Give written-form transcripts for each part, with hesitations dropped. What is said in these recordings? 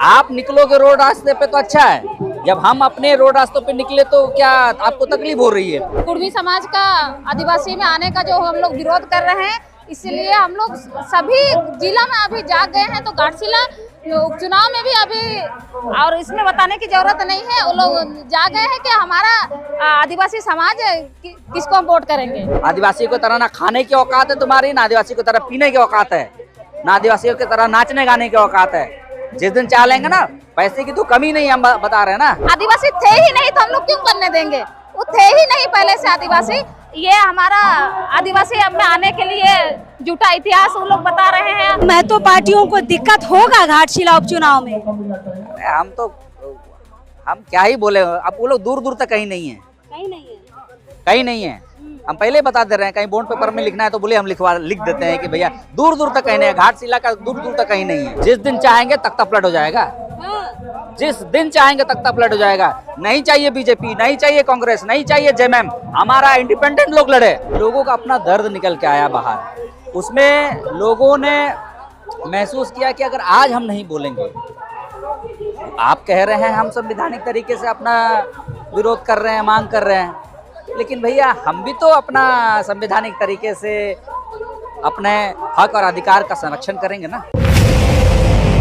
आप निकलोगे रोड रास्ते पे तो अच्छा है, जब हम अपने रोड रास्तों पे निकले तो क्या आपको तकलीफ हो रही है? कुर्मी समाज का आदिवासी में आने का जो हम लोग विरोध कर रहे हैं, इसलिए हम लोग सभी जिला में अभी जाग गए हैं। तो घाटशिला उपचुनाव में भी अभी, और इसमें बताने की जरूरत नहीं है, वो लोग जा गए हैं कि हमारा आदिवासी समाज किसको हम वोट करेंगे। आदिवासी को तरह ना खाने की औकात है तुम्हारी, ना आदिवासी को तरह पीने की औकात है, ना आदिवासियों की तरह नाचने गाने की औकात है। जिस दिन चाह लेंगे ना, पैसे की तो कमी नहीं, हम बता रहे हैं ना। आदिवासी थे ही नहीं तो हम लोग क्यों करने देंगे? वो थे ही नहीं पहले से आदिवासी। ये हमारा आदिवासी अब में आने के लिए झूठा इतिहास वो लोग बता रहे हैं। महतो पार्टियों को दिक्कत होगा घाटशिला उपचुनाव में? हम क्या ही बोले, अब वो लोग दूर दूर तक कहीं नहीं है, कहीं नहीं है। हम पहले बता दे रहे हैं, कहीं बॉन्ड पेपर में लिखना है तो बोले हम लिख देते हैं कि भैया दूर दूर तक कहीं नहीं है, घाटशिला का दूर दूर तक कहीं नहीं है। जिस दिन चाहेंगे तख्ता पलट हो जाएगा, जिस दिन चाहेंगे तख्ता पलट हो जाएगा। नहीं चाहिए बीजेपी, नहीं चाहिए कांग्रेस, नहीं चाहिए जेएमएम, हमारा इंडिपेंडेंट लोग लड़े। लोगों का अपना दर्द निकल के आया बाहर, उसमें लोगों ने महसूस किया कि अगर आज हम नहीं बोलेंगे, आप कह रहे हैं हम संवैधानिक तरीके से अपना विरोध कर रहे हैं, मांग कर रहे हैं, लेकिन भैया हम भी तो अपना संवैधानिक तरीके से अपने हक और अधिकार का संरक्षण करेंगे ना।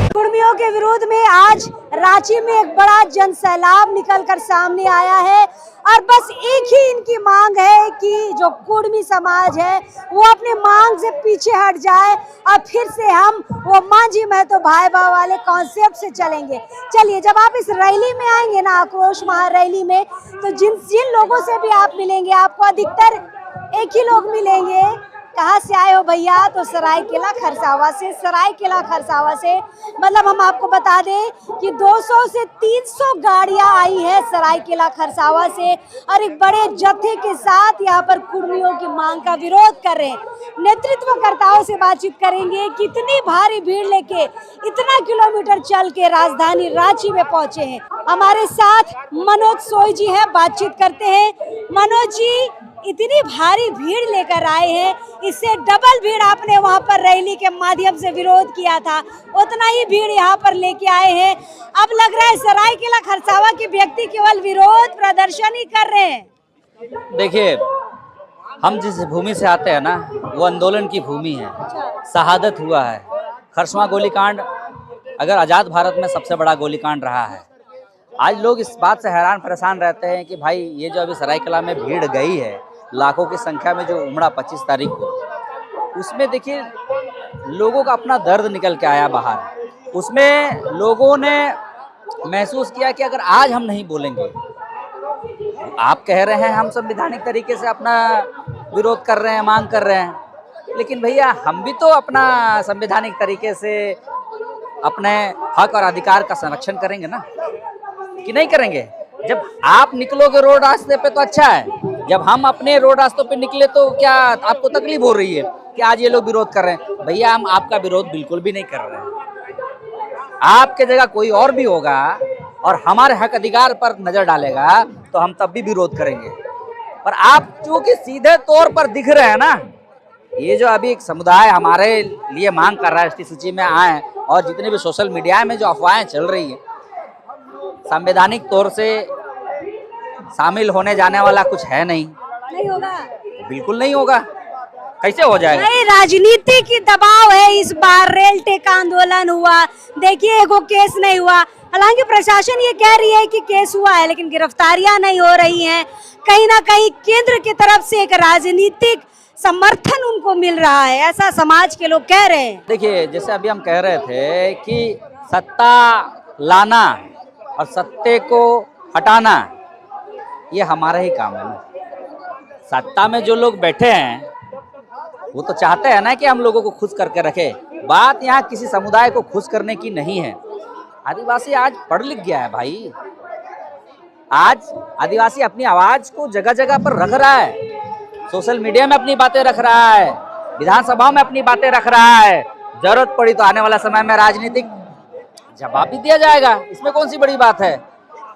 कुर्मियों के विरोध में आज रांची में एक बड़ा जन सैलाब निकलकर सामने आया है और बस एक ही इनकी मांग है कि जो कुर्मी समाज है वो अपने मांग से पीछे हट जाए और फिर से हम वो मांझी महतो भाई बा वाले कॉन्सेप्ट से चलेंगे। चलिए, जब आप इस रैली में आएंगे ना, आक्रोश महारैली में, तो जिन लोगों से भी आप मिलेंगे, आपको अधिकतर एक ही लोग मिलेंगे। कहाँ से आए हो भैया? तो सरायकेला खरसावा से। सरायकेला खरसावा से मतलब हम आपको बता दें कि 200 से 300 गाड़ियां आई है सरायकेला खरसावा से और एक बड़े जत्थे के साथ यहाँ पर कुर्मियों की मांग का विरोध कर रहे हैं। नेतृत्वकर्ताओं से बातचीत करेंगे, कितनी भारी भीड़ लेके इतना किलोमीटर चल के राजधानी रांची में पहुंचे हैं। हमारे साथ मनोज सोई जी है, बातचीत करते हैं। मनोज जी, इतनी भारी भीड़ लेकर आए हैं, इससे डबल भीड़ आपने वहां पर रैली के माध्यम से विरोध किया था, उतना ही भीड़ यहाँ पर लेके आए हैं। अब लग रहा है सरायकेला खरसावा के व्यक्ति केवल विरोध प्रदर्शन ही कर रहे हैं। देखिए, हम जिस भूमि से आते हैं ना, वो आंदोलन की भूमि है, शहादत हुआ है। खरसवां गोलीकांड अगर आज़ाद भारत में सबसे बड़ा गोलीकांड रहा है। आज लोग इस बात से हैरान परेशान रहते हैं कि भाई ये जो अभी सरायकेला में भीड़ गई है लाखों की संख्या में, जो उमड़ा 25 तारीख को, उसमें देखिए लोगों का अपना दर्द निकल के आया बाहर। उसमें लोगों ने महसूस किया कि अगर आज हम नहीं बोलेंगे, आप कह रहे हैं हम संवैधानिक तरीके से अपना विरोध कर रहे हैं, मांग कर रहे हैं, लेकिन भैया हम भी तो अपना संवैधानिक तरीके से अपने हक और अधिकार का संरक्षण करेंगे ना, कि नहीं करेंगे? जब आप निकलोगे रोड रास्ते पे तो अच्छा है, जब हम अपने रोड रास्तों पे निकले तो क्या आपको तकलीफ हो रही है कि आज ये लोग विरोध कर रहे हैं? भैया हम आपका विरोध बिल्कुल भी नहीं कर रहे हैं। आपके जगह कोई और भी होगा और हमारे हक अधिकार पर नजर डालेगा तो हम तब भी विरोध करेंगे। और आप चूंकि सीधे तौर पर दिख रहे हैं ना, ये जो अभी एक समुदाय हमारे लिए मांग कर रहा है, इसकी सूची में आए, और जितने भी सोशल मीडिया में जो अफवाहें चल रही है, संवैधानिक तौर से शामिल होने जाने वाला कुछ है नहीं होगा, बिल्कुल नहीं होगा। कैसे हो जाएगा? नहीं, राजनीति की दबाव है। इस बार रेल टेक आंदोलन हुआ, देखिए एगो केस नहीं हुआ। हालांकि प्रशासन ये कह रही है कि केस हुआ है, लेकिन गिरफ्तारियां नहीं हो रही हैं। कहीं ना कहीं केंद्र की तरफ से एक राजनीतिक समर्थन उनको मिल रहा है, ऐसा समाज के लोग कह रहे हैं। देखिए, जैसे अभी हम कह रहे थे कि सत्ता लाना और सत्ते को हटाना ये हमारा ही काम है ना। सत्ता में जो लोग बैठे हैं वो तो चाहते हैं ना कि हम लोगों को खुश करके रखे। बात यहाँ किसी समुदाय को खुश करने की नहीं है। आदिवासी आज पढ़ लिख गया है भाई। आज आदिवासी अपनी आवाज को जगह जगह पर रख रहा है, सोशल मीडिया में अपनी बातें रख रहा है, विधानसभा में अपनी बातें रख रहा है। जरूरत पड़ी तो आने वाला समय में राजनीतिक जवाब भी दिया जाएगा, इसमें कौन सी बड़ी बात है।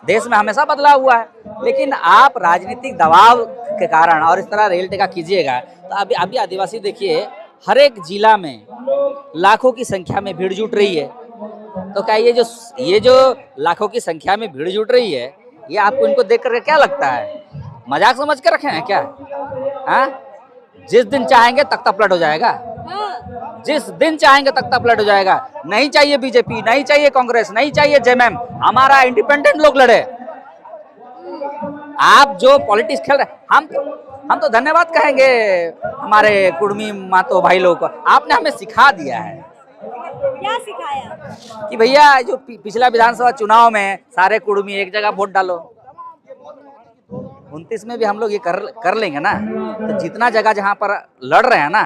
देश में हमेशा बदलाव हुआ है, लेकिन आप राजनीतिक दबाव के कारण और इस तरह रेल टेका कीजिएगा तो अभी आदिवासी देखिए हर एक जिला में लाखों की संख्या में भीड़ जुट रही है। तो क्या ये जो लाखों की संख्या में भीड़ जुट रही है, ये आपको इनको देख करके क्या लगता है? मजाक समझ के रखे हैं क्या? हाँ, जिस दिन चाहेंगे तख्ता पलट हो जाएगा, जिस दिन चाहेंगे तख्ता पलट हो जाएगा। नहीं चाहिए बीजेपी, नहीं चाहिए कांग्रेस, नहीं चाहिए जेएमएम, हमारा इंडिपेंडेंट लोग लड़े। आप जो पॉलिटिक्स खेल रहे, हम तो धन्यवाद कहेंगे हमारे कुर्मी मातो भाई लोग को, आपने हमें सिखा दिया है। क्या सिखाया? कि भैया जो पिछला विधानसभा चुनाव में सारे कुर्मी एक जगह वोट डालो, 29 में भी हम लोग ये कर लेंगे ना। तो जितना जगह जहाँ पर लड़ रहे हैं ना,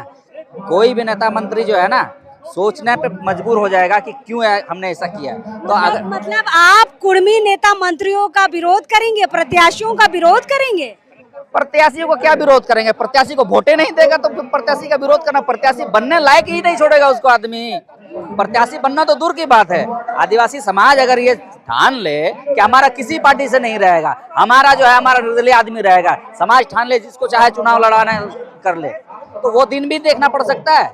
कोई भी नेता मंत्री जो है ना सोचने पे मजबूर हो जाएगा कि क्यों हमने ऐसा किया। तो अगर मतलब आप कुर्मी नेता मंत्रियों का विरोध करेंगे, प्रत्याशियों का विरोध करेंगे? प्रत्याशियों को क्या विरोध करेंगे? प्रत्याशी को वोटे नहीं देगा तो फिर प्रत्याशी का विरोध करना, प्रत्याशी बनने लायक ही नहीं छोड़ेगा उसको आदमी। प्रत्याशी बनना तो दूर की बात है। आदिवासी समाज अगर ये ठान ले कि हमारा किसी पार्टी से नहीं रहेगा, हमारा जो है हमारा निर्दलीय आदमी रहेगा, समाज ठान ले जिसको चाहे चुनाव लड़ाना कर ले, तो वो दिन भी देखना पड़ सकता है,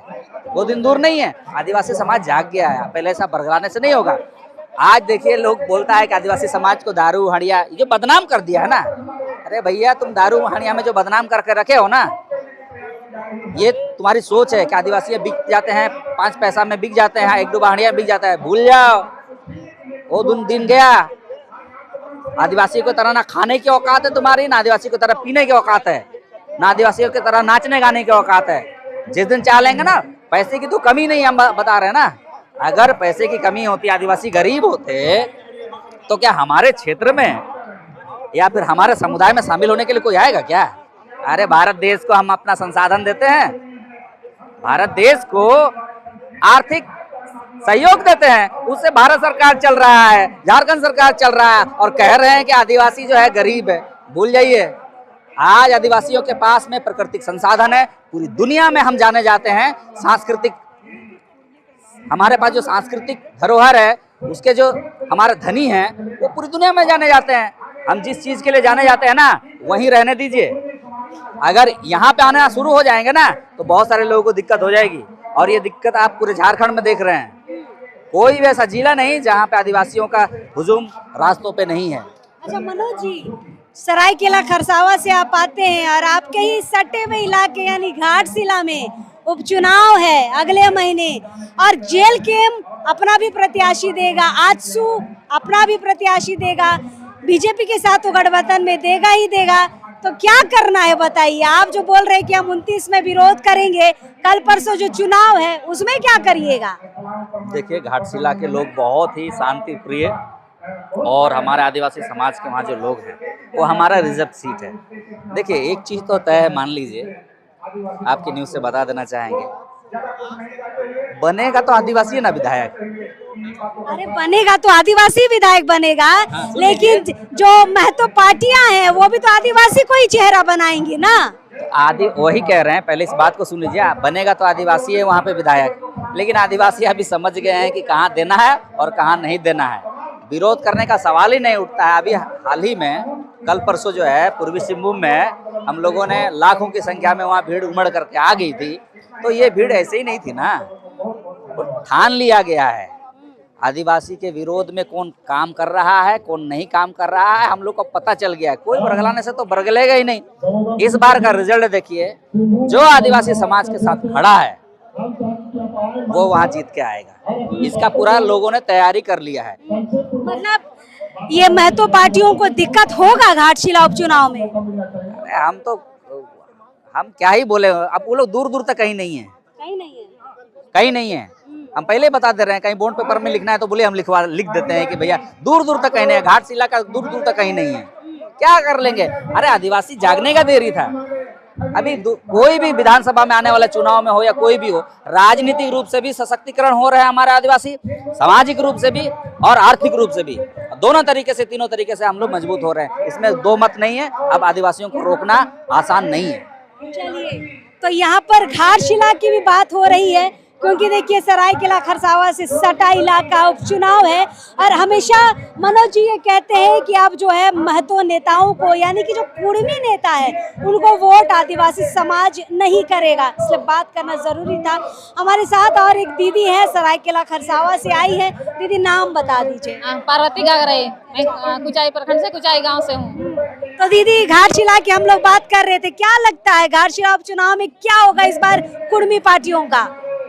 वो दिन दूर नहीं है। आदिवासी समाज जाग गया है, पहले ऐसा बरगलाने से नहीं होगा। आज देखिए लोग बोलता है कि आदिवासी समाज को दारू हड़िया जो बदनाम कर दिया है ना, अरे भैया तुम दारू हड़िया में जो बदनाम करके रखे हो ना, ये तुम्हारी सोच है कि आदिवासी बिक जाते हैं, 5 पैसा में बिक जाते हैं, 1-2 हड़िया बिक जाता है। भूल जाओ, वो दिन गया। आदिवासी की तरह ना खाने की औकात है तुम्हारी, ना आदिवासी की तरह पीने की औकात है, ना आदिवासियों की तरह नाचने गाने की औकात है। जिस दिन चाह लेंगे ना, पैसे की तो कमी नहीं, हम बता रहे हैं ना। अगर पैसे की कमी होती, आदिवासी गरीब होते, तो क्या हमारे क्षेत्र में या फिर हमारे समुदाय में शामिल होने के लिए कोई आएगा क्या? अरे भारत देश को हम अपना संसाधन देते हैं, भारत देश को आर्थिक सहयोग देते हैं, उससे भारत सरकार चल रहा है, झारखंड सरकार चल रहा है, और कह रहे हैं कि आदिवासी जो है गरीब है। भूल जाइए, आज आदिवासियों के पास में प्राकृतिक संसाधन है, पूरी दुनिया में हम जाने जाते हैं। सांस्कृतिक, हमारे पास जो सांस्कृतिक धरोहर है, उसके जो हमारे धनी हैं वो पूरी दुनिया में जाने जाते हैं। हम जिस चीज के लिए जाने जाते हैं ना, वहीं रहने दीजिए। अगर यहाँ पे आना शुरू हो जाएंगे ना, तो बहुत सारे लोगों को दिक्कत हो जाएगी, और ये दिक्कत आप पूरे झारखंड में देख रहे हैं। कोई भी ऐसा जिला नहीं जहाँ पे आदिवासियों का हुजूम रास्तों पे नहीं है। अच्छा मनोज जी, सरायकेला खरसावा से आप आते हैं और आपके ही सटे हुए इलाके यानी घाटशिला में उपचुनाव है अगले महीने, और जेल केम अपना भी प्रत्याशी देगा, आजसू अपना भी प्रत्याशी देगा, बीजेपी के साथ तो गठबंधन में देगा ही देगा। तो क्या करना है बताइए? आप जो बोल रहे हैं कि हम 29 में विरोध करेंगे, कल परसों जो चुनाव है उसमें क्या करिएगा? देखिए, घाटशिला के लोग बहुत ही शांति प्रिय, और हमारे आदिवासी समाज के वहाँ जो लोग हैं वो हमारा रिजर्व सीट है। देखिए, एक चीज़ तो तय है, मान लीजिए, आपकी न्यूज़ से बता देना चाहेंगे, बनेगा तो आदिवासी है ना विधायक। अरे बनेगा तो आदिवासी विधायक बनेगा, लेकिन जो महतो पार्टियां हैं वो भी तो आदिवासी को ही चेहरा बनाएंगी ना। वही कह रहे हैं, पहले इस बात को सुन लीजिए। बनेगा तो आदिवासी है वहाँ पे विधायक, लेकिन आदिवासी अभी समझ गए हैं कि कहाँ देना है और कहाँ नहीं देना है। विरोध करने का सवाल ही नहीं उठता है। अभी हाल ही में कल परसों जो है पूर्वी सिंहभूम में हम लोगों ने लाखों की संख्या में वहाँ भीड़ उमड़ करके आ गई थी। तो ये भीड़ ऐसे ही नहीं थी ना, वो ठान लिया गया है। आदिवासी के विरोध में कौन काम कर रहा है, कौन नहीं काम कर रहा है, हम लोग को पता चल गया है। कोई बरगलाने से तो बरगलेगा ही नहीं। इस बार का रिजल्ट देखिए, जो आदिवासी समाज के साथ खड़ा है वो वहाँ जीत के आएगा। इसका पूरा लोगों ने तैयारी कर लिया है। मतलब ये महतो पार्टियों को दिक्कत होगा घाटशिला उपचुनाव में? हम क्या ही बोले, अब वो लोग दूर दूर तक कहीं नहीं है, कहीं नहीं है। हम पहले बता दे रहे हैं, कहीं बॉन्ड पेपर में लिखना है तो बोले हम लिख देते हैं कि भैया दूर दूर तक कहीं नहीं है, घाटशिला का दूर दूर तक कहीं नहीं है। क्या कर लेंगे? अरे आदिवासी जागने का देरी था। अभी कोई भी विधानसभा में आने वाला चुनाव में हो या कोई भी हो, राजनीतिक रूप से भी सशक्तिकरण हो रहे हैं हमारे आदिवासी, सामाजिक रूप से भी और आर्थिक रूप से भी, दोनों तरीके से, तीनों तरीके से हम लोग मजबूत हो रहे हैं। इसमें दो मत नहीं है। अब आदिवासियों को रोकना आसान नहीं है। चलिए, तो यहाँ पर घाटशिला की भी बात हो रही है क्योंकि देखिए सरायकेला खरसावां से सटा इलाका उपचुनाव है और हमेशा मनोज जी ये कहते हैं कि अब जो है महतो नेताओं को यानी कि जो कुर्मी नेता है उनको वोट आदिवासी समाज नहीं करेगा, इसलिए बात करना जरूरी था। हमारे साथ और एक दीदी है सरायकेला खरसावां से आई है। दीदी नाम बता दीजिए। पार्वती गागरे, मैं कुचाई प्रखंड से कुचाई गांव से हूँ। तो दीदी घाटशिला की हम लोग बात कर रहे थे, क्या लगता है घाटशिला उपचुनाव में क्या होगा इस बार कुर्मी पार्टियों का?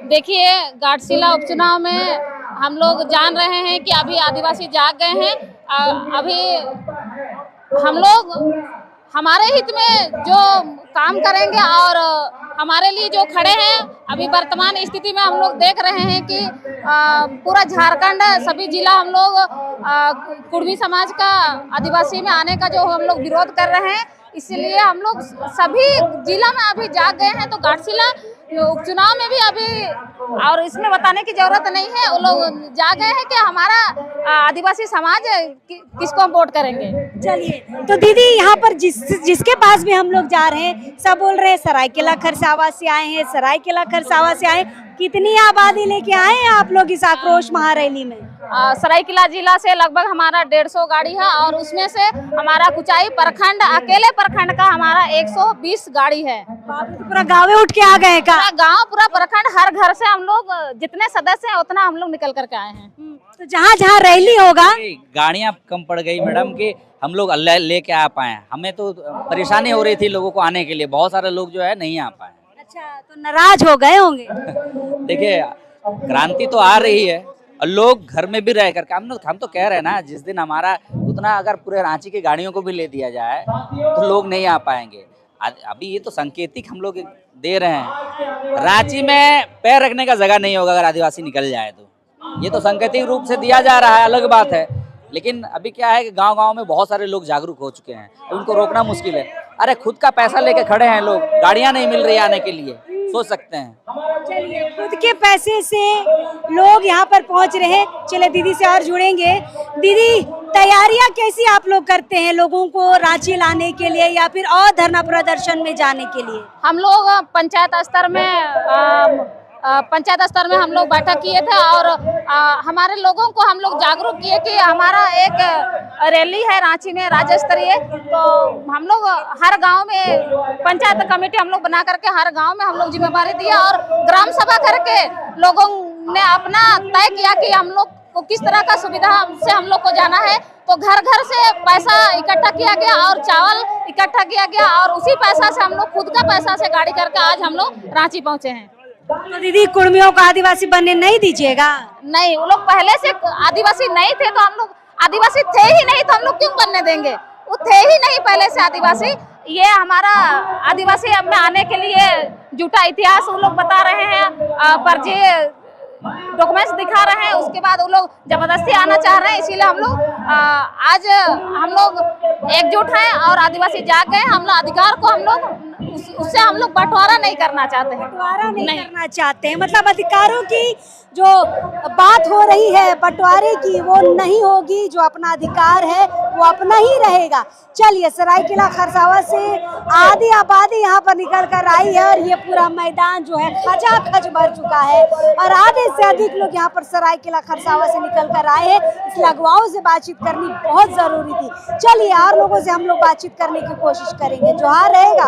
देखिए घाटशिला उपचुनाव में हम लोग जान रहे हैं कि अभी आदिवासी जाग गए हैं। अभी हम लोग हमारे हित में जो काम करेंगे और हमारे लिए जो खड़े हैं, अभी वर्तमान स्थिति में हम लोग देख रहे हैं कि पूरा झारखंड सभी जिला हम लोग कुर्मी समाज का आदिवासी में आने का जो हम लोग विरोध कर रहे हैं, इसलिए हम लोग सभी जिला में अभी जाग गए हैं। तो घाटशिला उपचुनाव में भी अभी और इसमें बताने की जरूरत नहीं है, वो लोग जाग गए हैं कि हमारा आदिवासी समाज किसको हम वोट करेंगे। चलिए तो दीदी यहाँ पर जिसके पास भी हम लोग जा रहे हैं सब बोल रहे हैं सरायकेला खरसावां से आए हैं, सरायकेला खरसावां से आए। कितनी आबादी लेके आए हैं आप लोग इस आक्रोश महारैली में? सरायकेला जिला से लगभग हमारा 150 गाड़ी है और उसमें से हमारा कुचाई प्रखंड अकेले प्रखंड का हमारा 120 गाड़ी है। तो पूरा गाँव उठ के आ गए का? पूरा गांव पूरा प्रखंड हर घर से हम लोग जितने सदस्य हैं उतना हम लोग निकल करके आए हैं। तो जहाँ जहाँ रैली होगा गाड़ियाँ कम पड़ गई मैडम कि हम लोग लेके आ पाए। हमें तो परेशानी हो रही थी लोगों को आने के लिए, बहुत सारे लोग जो है नहीं आ पाए। अच्छा, तो नाराज हो गए होंगे? देखिए क्रांति तो आ रही है और लोग घर में भी रह करके हम तो कह रहे हैं ना, जिस दिन हमारा उतना अगर पूरे रांची की गाड़ियों को भी ले दिया जाए तो लोग नहीं आ पाएंगे। अभी ये तो संकेतिक हम लोग दे रहे हैं। रांची में पैर रखने का जगह नहीं होगा अगर आदिवासी निकल जाए तो, ये तो सांकेतिक रूप से दिया जा रहा है, अलग बात है। लेकिन अभी क्या है कि गांव-गांव में बहुत सारे लोग जागरूक हो चुके हैं, उनको रोकना मुश्किल है। अरे खुद का पैसा लेके खड़े हैं लोग, गाड़ियां नहीं मिल रही आने के लिए, सोच सकते हैं। चलिए खुद के पैसे से लोग यहाँ पर पहुँच रहे हैं। चलिए दीदी से और जुड़ेंगे। दीदी तैयारियां कैसी आप लोग करते हैं लोगों को रांची लाने के लिए या फिर और धरना प्रदर्शन में जाने के लिए? हम लोग पंचायत स्तर में हम लोग बैठक किए थे और हमारे लोगों को हम लोग जागरूक किए कि हमारा एक रैली है रांची में राज्य स्तरीय। तो हम लोग हर गांव में पंचायत कमेटी हम लोग बना करके हर गांव में हम लोग जिम्मेदारी दिया और ग्राम सभा करके लोगों ने अपना तय किया कि हम लोग को किस तरह का सुविधा से हम लोग को जाना है। तो घर घर से पैसा इकट्ठा किया गया और चावल इकट्ठा किया गया और उसी पैसा से हम लोग खुद का पैसा से गाड़ी करके आज हम लोग रांची पहुंचे हैं। तो दीदी कुर्मियों को आदिवासी बनने नहीं दीजिएगा? नहीं, वो लोग पहले से आदिवासी नहीं थे, तो हम लोग आदिवासी थे ही नहीं तो हम लोग क्यों बनने देंगे? वो थे ही नहीं पहले से आदिवासी। ये हमारा आदिवासी अब में आने के लिए झूठा इतिहास वो लोग बता रहे हैं, फर्जी डॉक्यूमेंट्स दिखा रहे हैं, उसके बाद वो लोग जबरदस्ती आना चाह रहे हैं। इसीलिए हम लोग आज हम लोग एकजुट हैं और आदिवासी जाग गए। हम लोग अधिकार को हम लोग उससे हम लोग बंटवारा नहीं करना चाहते हैं। बंटवारा नहीं करना चाहते हैं, मतलब अधिकारों की जो बात हो रही है बंटवारे की वो नहीं होगी। जो अपना अधिकार है वो अपना ही रहेगा। चलिए सरायकेला खरसावां से आधी आबादी यहाँ पर निकल कर आई है और ये पूरा मैदान जो है खचाखच भर चुका है और आधे से अधिक लोग यहाँ पर सरायकेला खरसावां से निकल कर आए हैं। इसलिए अगुवाओं से बातचीत करनी बहुत जरूरी थी। चलिए और लोगों से हम लोग बातचीत करने की कोशिश करेंगे। जोहार रहेगा।